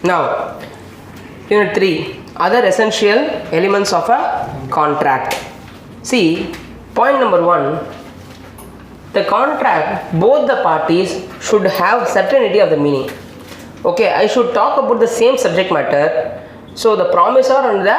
Now, Unit 3, other essential elements of a contract. See, point number 1, the contract, both the parties should have certainty of the meaning. Okay, I should talk about the same subject matter. So the promisor and the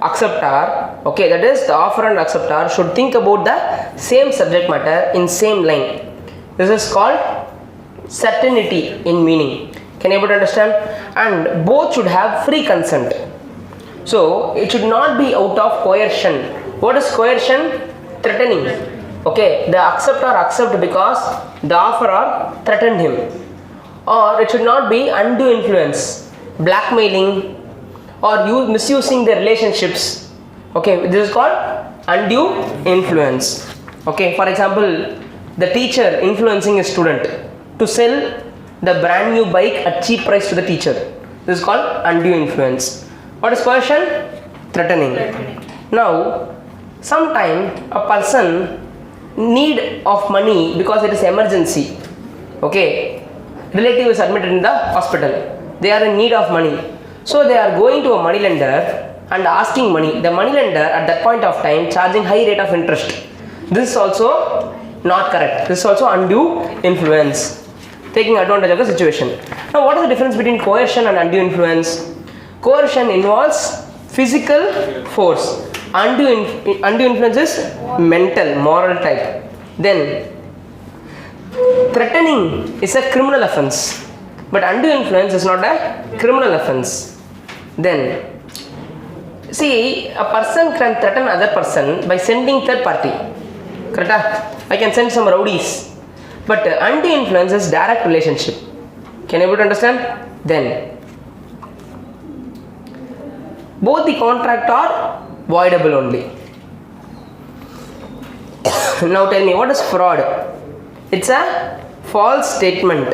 acceptor, okay, that is the offerer and acceptor should think about the same subject matter in same line. This is called certainty in meaning. Can you able to understand? And both should have free consent. So it should not be out of coercion. What is coercion? Threatening. Okay, the acceptor accept because the offerer threatened him. Or it should not be undue influence, blackmailing, or misusing the relationships. Okay, this is called undue influence. Okay, for example, the teacher influencing a student to sell the brand new bike at cheap price to the teacher. This is called undue influence. What is coercion? Threatening. Now, sometime a person need of money because it is emergency. Okay, relative is admitted in the hospital. They are in need of money. So they are going to a money lender and asking money. The money lender at that point of time charging high rate of interest. This is also not correct. This is also undue influence, taking advantage of the situation. Now, what is the difference between coercion and undue influence? Coercion involves physical force. Undue influence is mental, moral type. Then threatening is a criminal offense, but undue influence is not a criminal offense. Then see, a person can threaten other person by sending third party. Correct? I can send some rowdies. But undue influence is direct relationship. Can you able to understand? Then both the contract are voidable only. Now tell me, what is fraud? It's a false statement.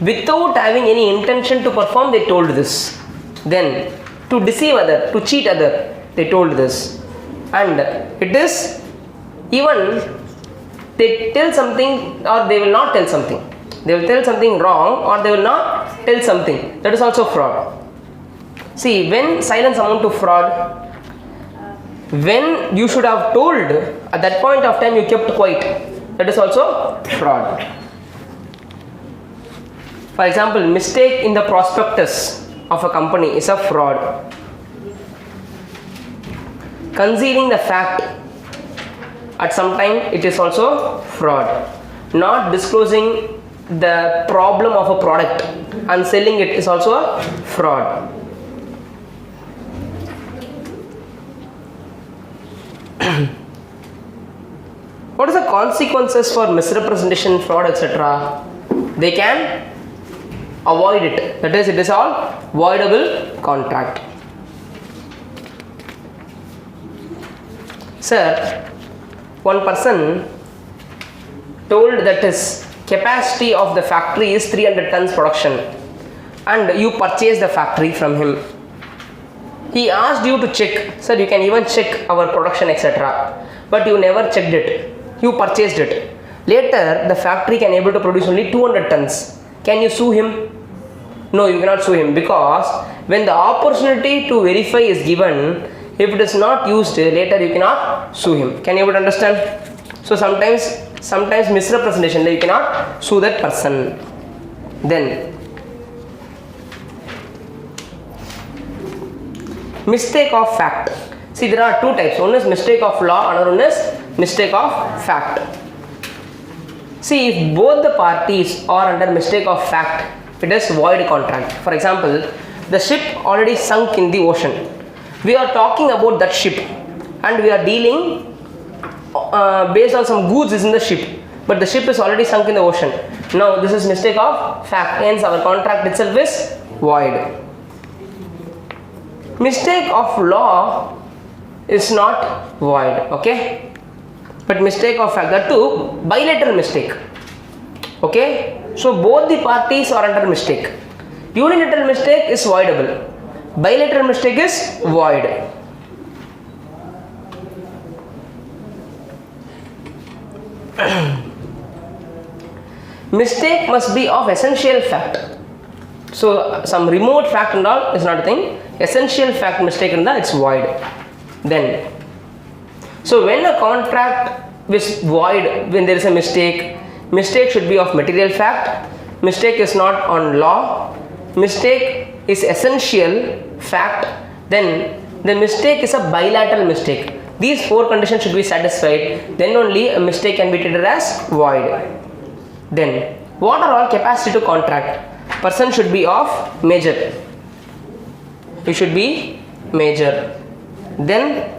Without having any intention to perform, they told this. Then to deceive other, to cheat other, they told this. And it is even they tell something or they will not tell something. They will tell something wrong or they will not tell something. That is also fraud. See, when silence amount to fraud, when you should have told, at that point of time you kept quiet, that is also fraud. For example, mistake in the prospectus of a company is a fraud. Concealing the fact at some time, it is also fraud. Not disclosing the problem of a product and selling it is also a fraud. What is the consequences for misrepresentation, fraud, etc.? They can avoid it. That is, it is all voidable contract. Sir, one person told that his capacity of the factory is 300 tons production and you purchased the factory from him. He asked you to check. Sir, you can even check our production, etc. But you never checked it. You purchased it. Later, the factory can able to produce only 200 tons. Can you sue him? No, you cannot sue him, because when the opportunity to verify is given, if it is not used, later you cannot sue him. Can you able to understand? So sometimes misrepresentation, you cannot sue that person. Then mistake of fact. See, there are two types. One is mistake of law, another one is mistake of fact. See, if both the parties are under mistake of fact, it is void contract. For example, the ship already sunk in the ocean. We are talking about that ship and we are dealing based on some goods is in the ship, but the ship is already sunk in the ocean. Now this is mistake of fact, hence our contract itself is void. Mistake of law is not void, okay? But mistake of fact, that too bilateral mistake, okay? So both the parties are under mistake. Unilateral mistake is voidable. Bilateral mistake is void. Mistake must be of essential fact. So some remote fact and all is not a thing. Essential fact mistake and it's void. Then, so when a contract is void, when there is a mistake should be of material fact. Mistake is not on law. Mistake is essential fact. Then the mistake is a bilateral mistake. These 4 conditions should be satisfied. Then only a mistake can be treated as void. Then, what are all capacity to contract? Person should be of major. It should be major. Then,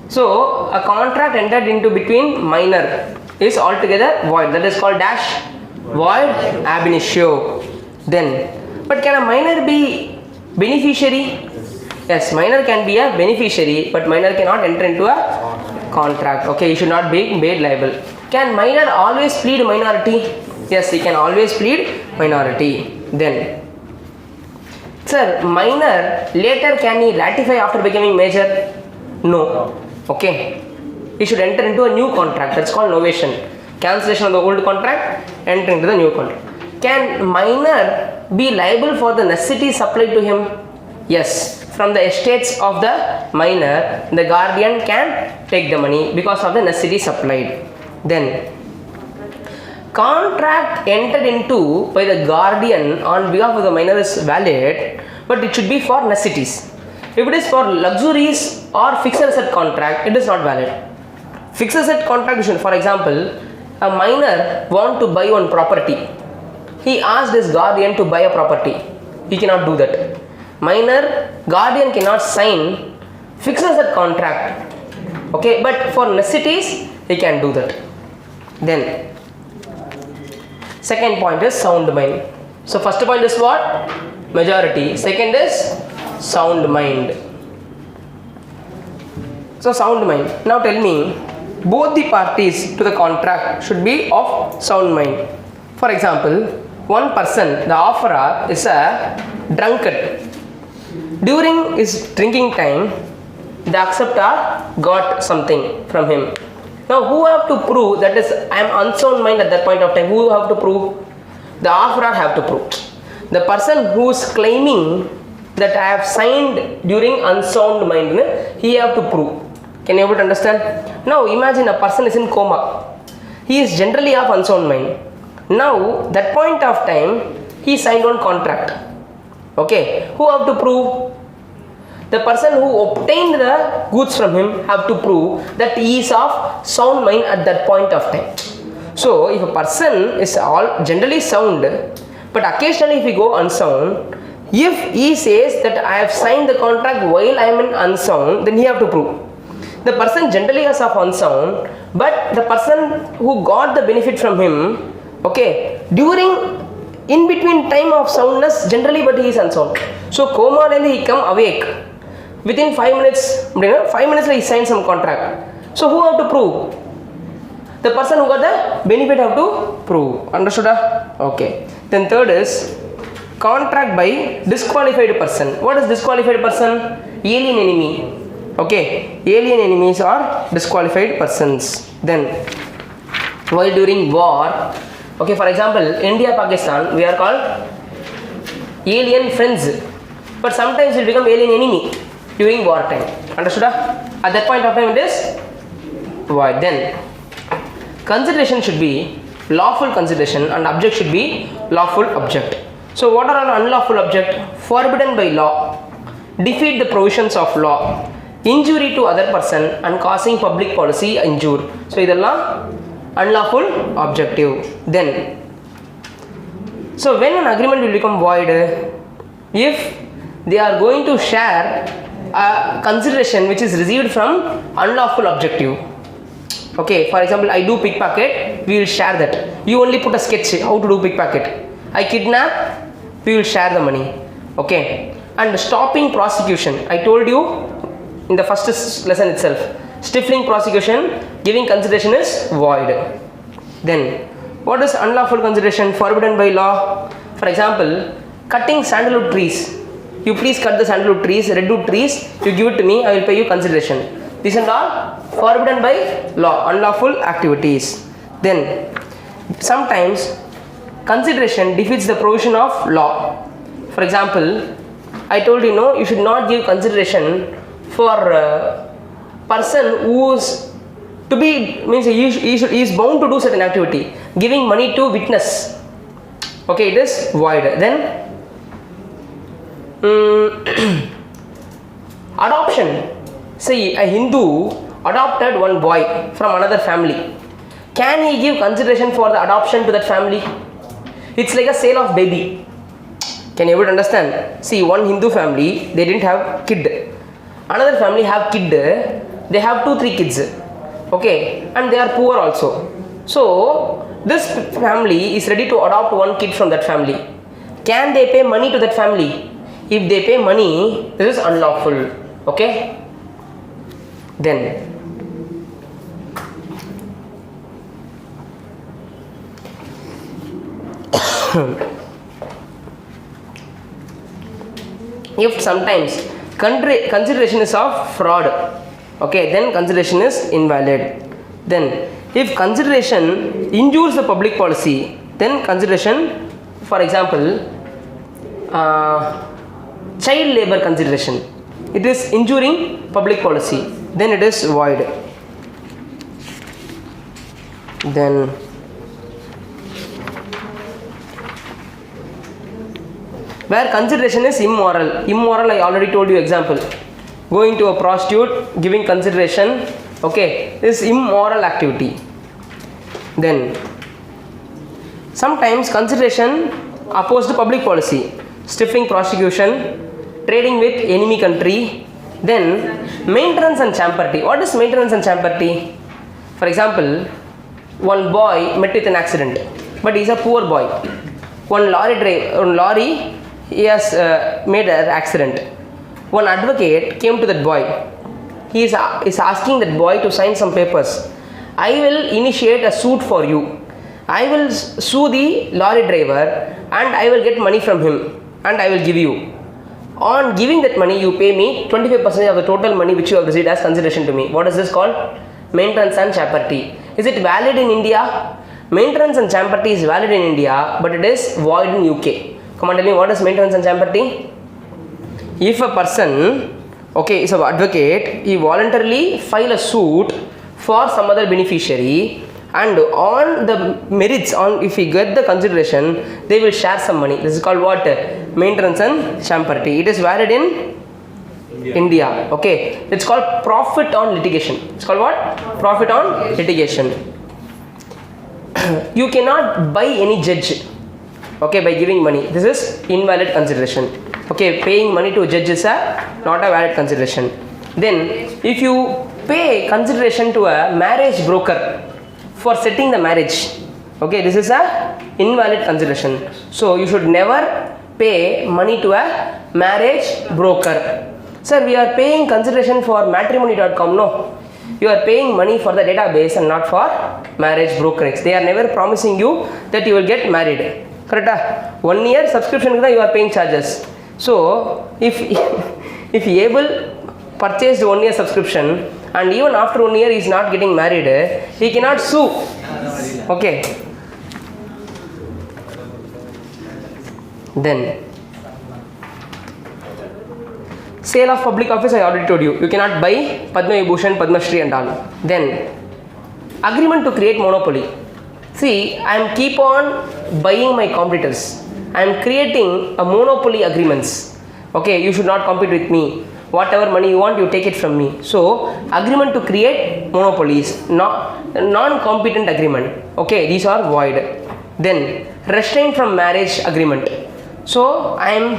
so a contract entered into between minor is altogether void. That is called dash void ab initio. Then, but can a minor be beneficiary? Yes, minor can be a beneficiary, but minor cannot enter into a contract. Okay, he should not be made liable. Can minor always plead minority? Yes, he can always plead minority. Then, sir, minor later can he ratify after becoming major? No. Okay, he should enter into a new contract. That's called novation. Cancellation of the old contract, enter into the new contract. Can minor be liable for the necessities supplied to him? Yes. From the estates of the minor, the guardian can take the money because of the necessity supplied. Then, contract entered into by the guardian on behalf of the minor is valid, but it should be for necessities. If it is for luxuries or fixed asset contract, it is not valid. Fixed asset contract, for example, a minor want to buy one property. He asked his guardian to buy a property. He cannot do that. Minor guardian cannot sign fixed asset contract. Okay, but for necessities he can do that. Then, second point is sound mind. So first point is what? Majority. Second is sound mind. So sound mind. Now tell me, both the parties to the contract should be of sound mind. For example, one person, the offerer, is a drunkard. During his drinking time, the acceptor got something from him. Now who have to prove that is I am unsound mind at that point of time? Who have to prove? The offerer have to prove. The person who is claiming that I have signed during unsound mind, he have to prove. Can you able to understand? Now imagine a person is in coma. He is generally of unsound mind. Now that point of time he signed one contract. Okay, who have to prove? The person who obtained the goods from him have to prove that he is of sound mind at that point of time. So if a person is all generally sound, but occasionally if he go unsound, if he says that I have signed the contract while I am in unsound, then he have to prove. The person generally is of unsound, but the person who got the benefit from him, okay, during in between time of soundness generally, but he is unsound. So coma then he come awake. Within 5 minutes, 5 minutes he signed some contract. So who have to prove? The person who got the benefit have to prove. Understood? Okay. Then third is contract by disqualified person. What is disqualified person? Alien enemy. Okay. Alien enemies are disqualified persons. Then while during war, okay, for example, India, Pakistan, we are called alien friends, but sometimes it become alien enemy during war time. Understood? At that point of time it is void. Then consideration should be lawful consideration and object should be lawful object. So what are all unlawful object? Forbidden by law, defeat the provisions of law, injury to other person and causing public policy injure. So idella unlawful objective. Then, so when an agreement will become void? If they are going to share a consideration which is received from unlawful objective. Okay, for example, I do pickpocket, we will share that. You only put a sketch how to do pickpocket. I kidnap, we will share the money. Okay, and stopping prosecution, I told you in the first lesson itself, stifling prosecution, giving consideration is void. Then what is unlawful consideration? Forbidden by law. For example, cutting sandalwood trees. You please cut the sandalwood trees, redwood trees, you give it to me, I will pay you consideration. These are all forbidden by law, unlawful activities. Then sometimes consideration defeats the provision of law. For example, I told you, no, you should not give consideration for a person who's to be, means he is bound to do certain activity. Giving money to witness, okay, it is void. Then adoption. See, a Hindu adopted one boy from another family. Can he give consideration for the adoption to that family? It's like a sale of baby. Can you able to understand? See, one Hindu family, they didn't have kid. Another family have kid. They have 2-3 kids. Okay, and they are poor also. So this family is ready to adopt one kid from that family. Can they pay money to that family? If they pay money, this is unlawful. Okay. Then if sometimes consideration is of fraud, okay, then consideration is invalid. Then if consideration injures the public policy, then consideration, for example, child labor consideration, it is injuring public policy, then it is void. Then where consideration is immoral, I already told you example. Going to a prostitute, giving consideration, okay, is immoral activity. Then sometimes consideration opposed to public policy, stifling prosecution, trading with enemy country. Then maintenance and champerty. What is maintenance and champerty? For example, one boy met with an accident, but he is a poor boy. One lorry, he has made an accident. One advocate came to that boy. He is asking that boy to sign some papers. I will initiate a suit for you. I will sue the lorry driver and I will get money from him and I will give you. On giving that money, you pay me 25% of the total money which you have received as consideration to me. What is this called? Maintenance and champerty. Is it valid in India? Maintenance and champerty is valid in India, but it is void in UK. Come on, tell me, what is maintenance and champerty? If a person, okay, is an advocate, he voluntarily file a suit for some other beneficiary, and on the merits, on if he get the consideration, they will share some money. This is called what? Maintenance and champerty. It is valid in India. Okay, it's called profit on litigation. It's called what? Profit on litigation. You cannot buy any judge, okay, by giving money. This is invalid consideration. Okay, paying money to a judge is not a valid consideration. Then if you pay consideration to a marriage broker for setting the marriage, okay, this is a invalid consideration. So you should never pay money to a marriage broker. Sir, we are paying consideration for matrimony.com. No, you are paying money for the database and not for marriage brokerage. They are never promising you that you will get married. Correct? 1 year subscription you are paying charges. So if able purchased 1 year subscription and even after 1 year he is not getting married, he cannot sue. Okay. Then sale of public office, I already told you. You cannot buy Padma Vibhushan, Padma Shri and all. Then agreement to create monopoly. See, I am keep on buying my competitors. I am creating a monopoly agreements. Okay, you should not compete with me. Whatever money you want, you take it from me. So agreement to create monopolies, non-competent agreement. Okay, these are void. Then restraint from marriage agreement. So I am,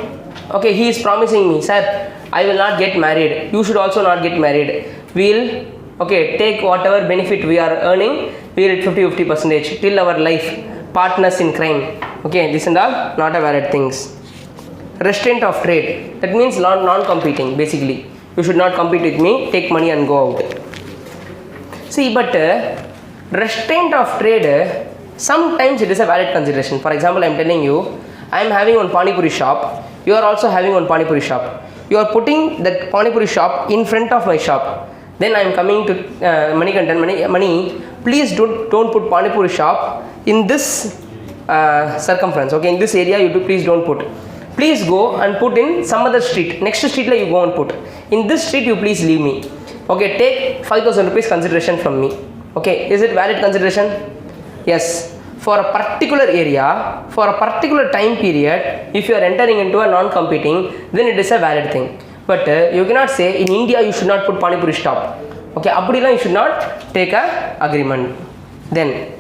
okay, he is promising me, sir, I will not get married. You should also not get married. We'll, okay, take whatever benefit we are earning, we will 50% till our life. Partners in crime. Okay, this and all not a valid things. Restraint of trade, that means non-competing basically. You should not compete with me, take money and go out. See, but restraint of trade, sometimes it is a valid consideration. For example, I am telling you, I am having one Pani Puri shop, you are also having one Pani Puri shop. You are putting that Pani Puri shop in front of my shop. Then I am coming to money, please don't put Pani Puri shop in this circumference. Okay, in this area you please don't put. Please go and put in some other street. Next street you go and put. In this street you please leave me. Okay, take 5,000 rupees consideration from me. Okay, is it valid consideration? Yes. For a particular area, for a particular time period, if you are entering into a non-competing, then it is a valid thing. But you cannot say in India you should not put Pani Puri stop. Okay, abudila you should not take a agreement. Then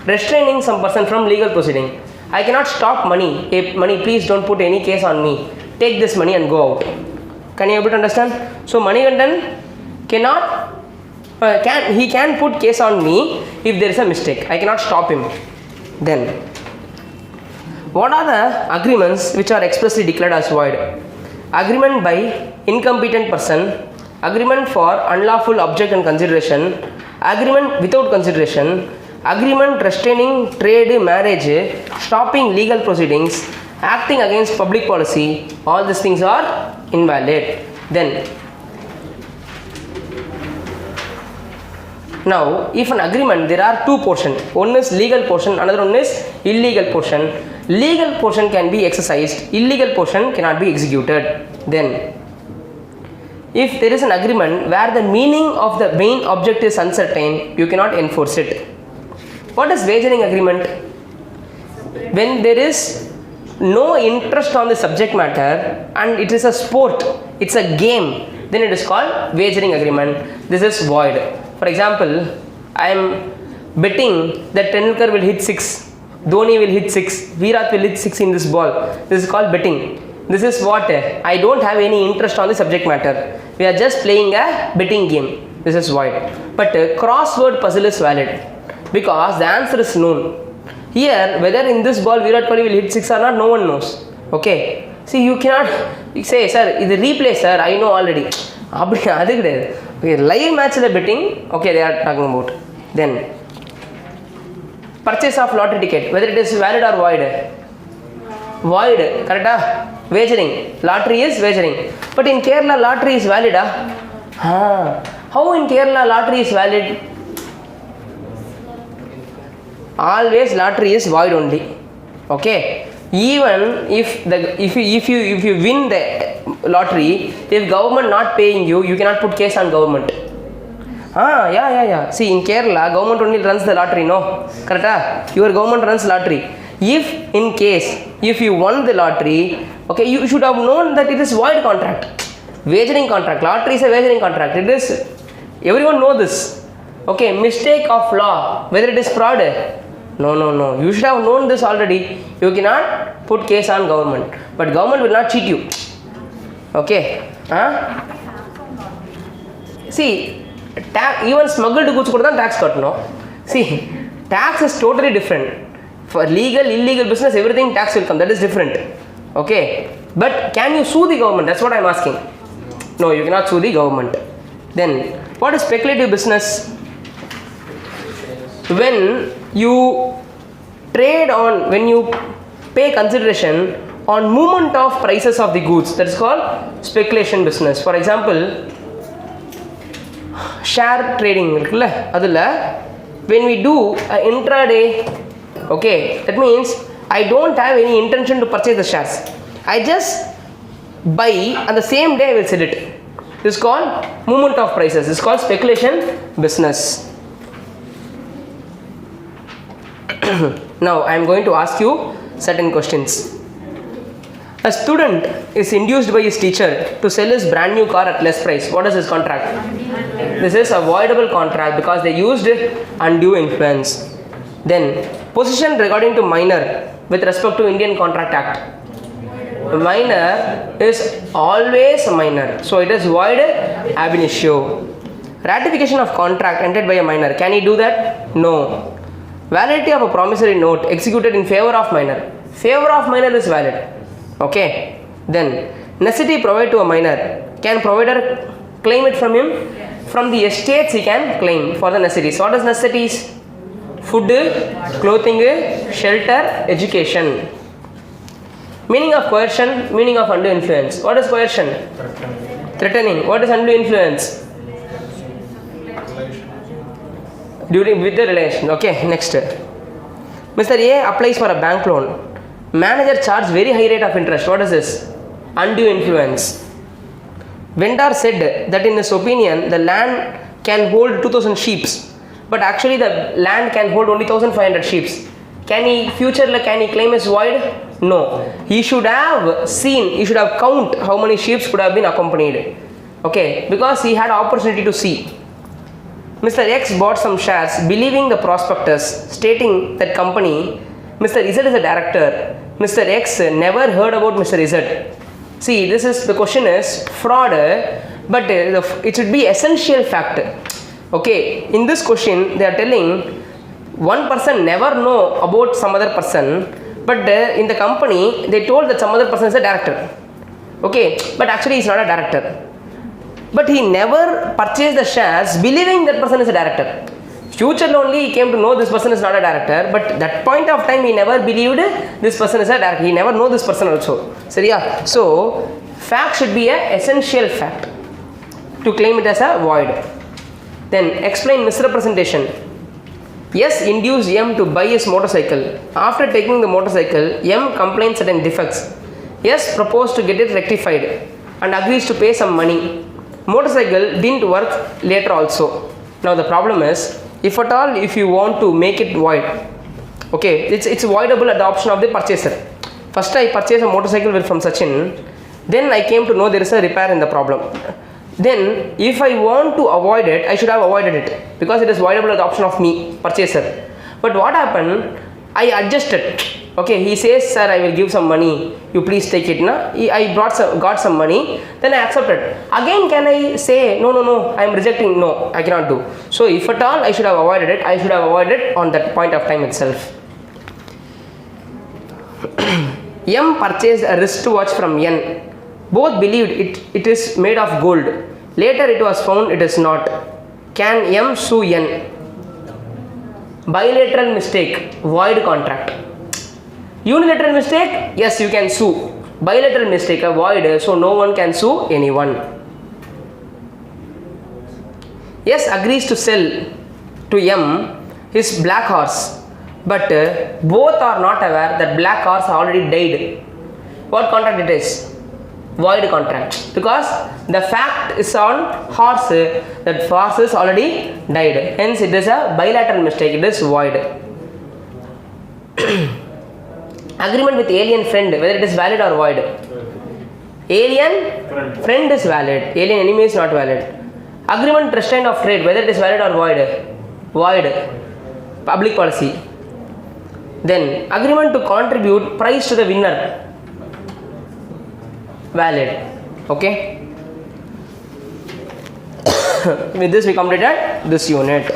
restraining some person from legal proceeding. I cannot stop money. Hey, money, please don't put any case on me. Take this money and go out. Can you able to understand? So Manikandan cannot. He can put case on me if there is a mistake. I cannot stop him. Then, what are the agreements which are expressly declared as void? Agreement by incompetent person, agreement for unlawful object and consideration, agreement without consideration, agreement restraining trade, marriage, stopping legal proceedings, acting against public policy. All these things are invalid. Then, now, if an agreement, there are two portions. One is legal portion, another one is illegal portion. Legal portion can be exercised, illegal portion cannot be executed. Then, if there is an agreement where the meaning of the main object is uncertain, you cannot enforce it. What is wagering agreement? When there is no interest on the subject matter and it is a sport, it's a game, then it is called wagering agreement. This is void. For example, I am betting that Tendulkar will hit 6, Dhoni will hit 6, Virat will hit 6 in this ball. This is called betting. This is what? I don't have any interest on the subject matter. We are just playing a betting game. This is void. But crossword puzzle is valid because the answer is known. Here, whether in this ball Virat Kohli will hit 6 or not, no one knows. Okay. See, you cannot say, sir, this replay, sir, I know already. Okay, live match betting, okay, they are talking about. Then, purchase of lottery ticket, whether it is valid or void. Void, correct? Wagering. Lottery is wagering. But in Kerala, lottery is valid. How in Kerala lottery is valid? Always lottery is void only. Okay. Even if you win the lottery, if government not paying you, you cannot put case on government. Yeah. See, in Kerala, government only runs the lottery, no? Correct? Your government runs lottery. If in case, if you won the lottery, okay, you should have known that it is void contract. Wagering contract. Lottery is a wagering contract. It is, everyone know this. Okay, mistake of law, whether it is fraud. No. You should have known this already. You cannot put case on government. But government will not cheat you. Okay. See, even smuggled goods kuda tax katno. See, tax is totally different. For legal, illegal business, everything tax will come. That is different. Okay. But can you sue the government? That's what I am asking. No, you cannot sue the government. Then, what is speculative business? When you trade on, when you pay consideration on movement of prices of the goods, that is called speculation business. For example, share trading, when we do intraday, okay, that means I don't have any intention to purchase the shares. I just buy and the same day I will sell it. This is called movement of prices. This is called speculation business. Now I am going to ask you certain questions. A student is induced by his teacher to sell his brand new car at less price. What is his contract? This is a voidable contract because they used undue influence. Then, position regarding to minor with respect to Indian Contract Act. Minor is always a minor. So it is void ab initio. Ratification of contract entered by a minor. Can he do that? No. Validity of a promissory note executed in favor of minor. Favor of minor is valid. Okay. Then, necessity provided to a minor. Can provider claim it from him? From the estates he can claim for the necessities. What is necessities? Food, clothing, shelter, education. Meaning of coercion, meaning of undue influence. What is coercion? Threatening. What is undue influence? During with the relation. Okay, next. Mr. A applies for a bank loan. Manager charged very high rate of interest. What is this? Undue influence. Vendor said that in his opinion the land can hold 2000 sheep, but actually the land can hold only 1500 sheep. Can he claim his void? No. He should have seen, he should have count how many sheep could have been accompanied. Okay, because he had opportunity to see. Mr. X bought some shares believing the prospectus stating that company Mr. Z is a director. Mr. X never heard about Mr. Z. See, the question is fraud, but it should be essential fact. Okay, in this question they are telling one person never know about some other person, but in the company they told that some other person is a director. Okay, but actually he is not a director. But he never purchased the shares believing that person is a director. Future only he came to know this person is not a director, but that point of time he never believed this person is a director. He never know this person also. So fact should be an essential fact to claim it as a void. Then explain misrepresentation. S induced M to buy his motorcycle. After taking the motorcycle, M complains certain defects. S proposed to get it rectified and agrees to pay some money. Motorcycle didn't work later also. Now the problem is, if you want to make it void, okay, it's voidable at the option of the purchaser. First I purchased a motorcycle from Sachin, then I came to know there is a repair in the problem. Then if I want to avoid it, I should have avoided it because it is voidable at the option of me, purchaser. But what happened? I adjusted. Okay, he says, sir, I will give some money, you please take it. I got some money, then I accepted. Again can I say, no, I am rejecting? No, I cannot do. So if at all I should have avoided it, I should have avoided on that point of time itself. M purchased a wristwatch from N. Both believed it is made of gold. Later it was found it is not. Can M sue N? Bilateral mistake, void contract. Unilateral mistake, yes, you can sue. Bilateral mistake, a void, so no one can sue anyone. Yes, agrees to sell to M his black horse, but both are not aware that black horse already died. What contract it is? Void contract, because the fact is on horse, that horse is already died, hence it is a bilateral mistake, it is void. Agreement with alien friend, whether it is valid or void. Alien friend is valid, alien enemy is not valid. Agreement restraint of trade, whether it is valid or void. Void, public policy. Then agreement to contribute prize to the winner, valid. Okay. With this we completed this unit.